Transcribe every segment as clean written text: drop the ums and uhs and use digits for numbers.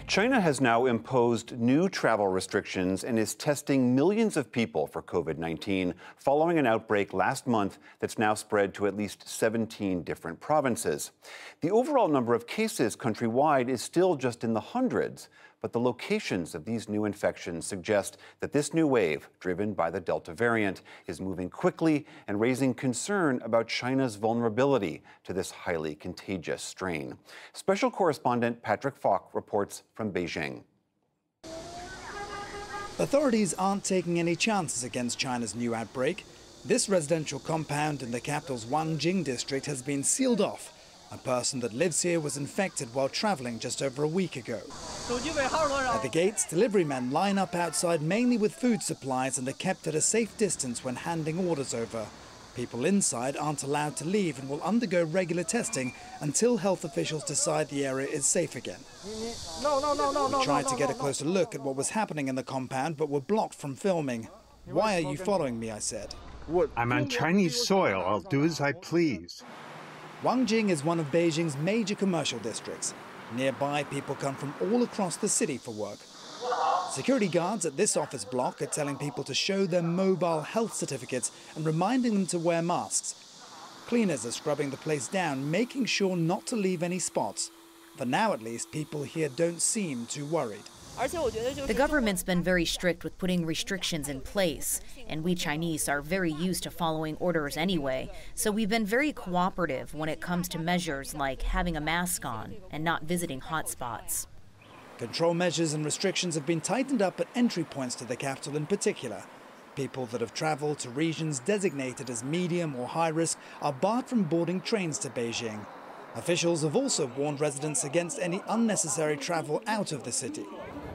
China has now imposed new travel restrictions and is testing millions of people for COVID-19 following an outbreak last month that's now spread to at least 17 different provinces. The overall number of cases countrywide is still just in the hundreds, but the locations of these new infections suggest that this new wave, driven by the Delta variant, is moving quickly and raising concern about China's vulnerability to this highly contagious strain. Special correspondent Patrick Falk reports from Beijing. Authorities aren't taking any chances against China's new outbreak. This residential compound in the capital's Wangjing district has been sealed off. A person that lives here was infected while traveling just over a week ago. At the gates, delivery men line up outside mainly with food supplies and are kept at a safe distance when handing orders over. People inside aren't allowed to leave and will undergo regular testing until health officials decide the area is safe again. We tried to get a closer look at what was happening in the compound, but were blocked from filming. "Why are you following me?" I said. "I'm on Chinese soil. I'll do as I please." Wangjing is one of Beijing's major commercial districts. Nearby, people come from all across the city for work. Security guards at this office block are telling people to show their mobile health certificates and reminding them to wear masks. Cleaners are scrubbing the place down, making sure not to leave any spots. For now, at least, people here don't seem too worried. The government's been very strict with putting restrictions in place, and we Chinese are very used to following orders anyway, so we've been very cooperative when it comes to measures like having a mask on and not visiting hotspots. Control measures and restrictions have been tightened up at entry points to the capital in particular. People that have traveled to regions designated as medium or high risk are barred from boarding trains to Beijing. Officials have also warned residents against any unnecessary travel out of the city.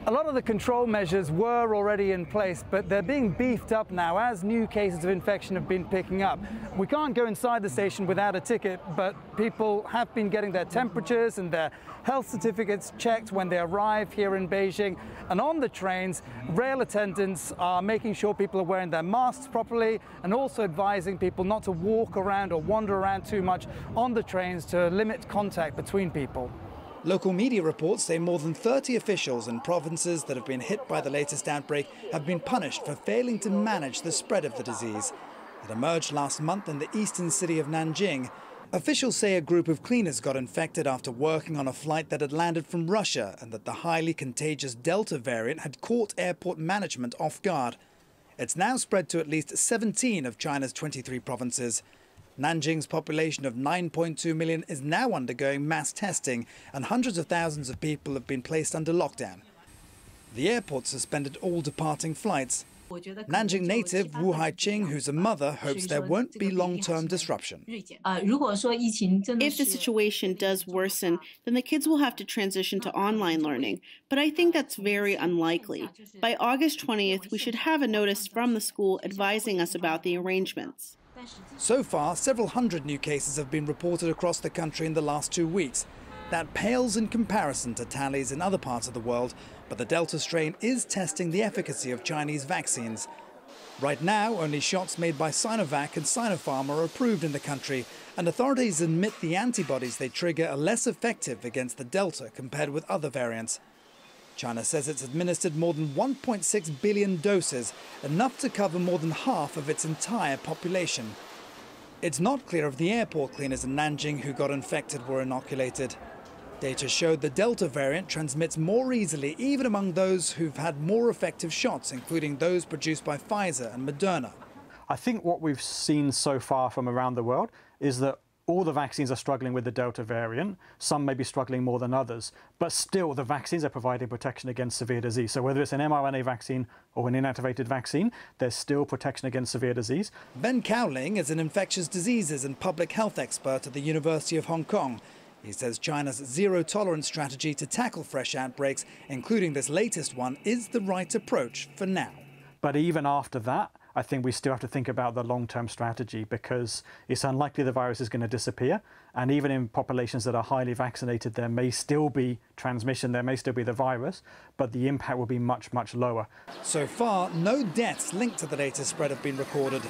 A lot of the control measures were already in place, but they're being beefed up now as new cases of infection have been picking up. We can't go inside the station without a ticket, but people have been getting their temperatures and their health certificates checked when they arrive here in Beijing. And on the trains, rail attendants are making sure people are wearing their masks properly and also advising people not to walk around or wander around too much on the trains to limit contact between people. Local media reports say more than 30 officials in provinces that have been hit by the latest outbreak have been punished for failing to manage the spread of the disease. It emerged last month in the eastern city of Nanjing. Officials say a group of cleaners got infected after working on a flight that had landed from Russia and that the highly contagious Delta variant had caught airport management off guard. It's now spread to at least 17 of China's 23 provinces. Nanjing's population of 9.2 million is now undergoing mass testing, and hundreds of thousands of people have been placed under lockdown. The airport suspended all departing flights. Nanjing native Wu Haiqing, who's a mother, hopes there won't be long-term disruption. If the situation does worsen, then the kids will have to transition to online learning, but I think that's very unlikely. By August 20th, we should have a notice from the school advising us about the arrangements. So far, several hundred new cases have been reported across the country in the last 2 weeks. That pales in comparison to tallies in other parts of the world, but the Delta strain is testing the efficacy of Chinese vaccines. Right now, only shots made by Sinovac and Sinopharm are approved in the country, and authorities admit the antibodies they trigger are less effective against the Delta compared with other variants. China says it's administered more than 1.6 billion doses, enough to cover more than half of its entire population. It's not clear if the airport cleaners in Nanjing who got infected were inoculated. Data showed the Delta variant transmits more easily even among those who've had more effective shots, including those produced by Pfizer and Moderna. I think what we've seen so far from around the world is that all the vaccines are struggling with the Delta variant. Some may be struggling more than others, but still the vaccines are providing protection against severe disease. So whether it's an mRNA vaccine or an inactivated vaccine, there's still protection against severe disease. Ben Cowling is an infectious diseases and public health expert at the University of Hong Kong. He says China's zero-tolerance strategy to tackle fresh outbreaks, including this latest one, is the right approach for now. But even after that, I think we still have to think about the long-term strategy, because it's unlikely the virus is going to disappear. And even in populations that are highly vaccinated, there may still be transmission, there may still be the virus, but the impact will be much, much lower. So far, no deaths linked to the latest spread have been recorded.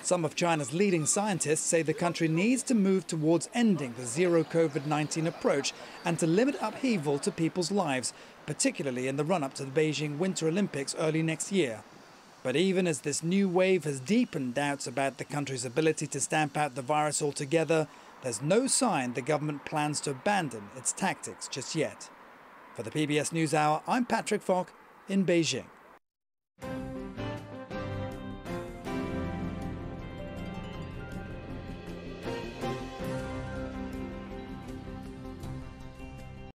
Some of China's leading scientists say the country needs to move towards ending the zero COVID-19 approach and to limit upheaval to people's lives, particularly in the run-up to the Beijing Winter Olympics early next year. But even as this new wave has deepened doubts about the country's ability to stamp out the virus altogether, there's no sign the government plans to abandon its tactics just yet. For the PBS NewsHour, I'm Patrick Falk in Beijing.